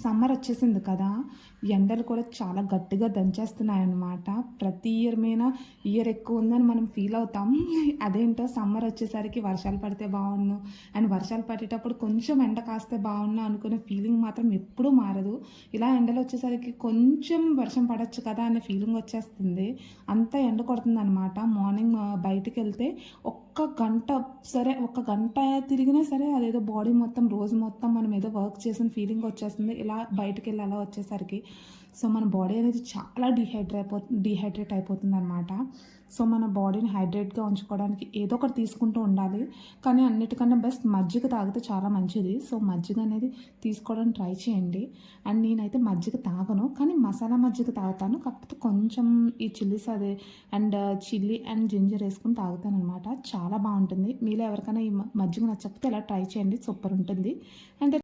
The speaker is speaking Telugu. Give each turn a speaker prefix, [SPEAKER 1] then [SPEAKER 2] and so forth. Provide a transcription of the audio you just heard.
[SPEAKER 1] సమ్మర్ వచ్చేసింది కదా! ఎండలు కూడా చాలా గట్టిగా దంచేస్తున్నాయన్నమాట. ప్రతి ఇయర్ మీద ఇయర్ ఎక్కువ ఉందని మనం ఫీల్ అవుతాం. అదేంటో సమ్మర్ వచ్చేసరికి వర్షాలు పడితే బావున్ను, అండ్ వర్షాలు పడేటప్పుడు కొంచెం ఎండ కాస్తే బావున్ను అనుకునే ఫీలింగ్ మాత్రం ఎప్పుడూ మారదు. ఇలా ఎండలు వచ్చేసరికి కొంచెం వర్షం పడొచ్చు కదా అనే ఫీలింగ్ వచ్చేస్తుంది. అంత ఎండ కొడుతుందనమాట. మార్నింగ్ బయటికెళ్తే ఒక్క గంట ఒక గంట తిరిగినా సరే అదేదో బాడీ మొత్తం రోజు మొత్తం మనం ఏదో వర్క్ చేసిన ఫీలింగ్ వచ్చేస్తుంది. ఇలా బయటికెళ్ళి అలా వచ్చేసరికి. సో, మన బాడీ అనేది చాలా డీహైడ్రేట్ అయిపోతుందనమాట. సో, మన బాడీని హైడ్రేట్‌గా ఉంచుకోవడానికి ఏదో ఒకటి తీసుకుంటూ ఉండాలి. కానీ అన్నిటికన్నా బెస్ట్ మజ్జిగ తాగితే చాలా మంచిది. సో, మజ్జిగ అనేది తీసుకోవడానికి ట్రై చేయండి. అండ్ నేనైతే మజ్జిగ తాగను. కానీ మసాలా మజ్జిగ తాగుతాను. కాకపోతే కొంచెం ఈ చిల్లీస్ అదే అండ్ చిల్లీ అండ్ జింజర్ ఏసుకొని తాగుతాననమాట. చాలా బావుంటుంది. మీలో ఎవరికైనా ఈ మజ్జిగ నచ్చకపోతే ఇలా ట్రై చేయండి. సూపర్ ఉంటుంది. అండ్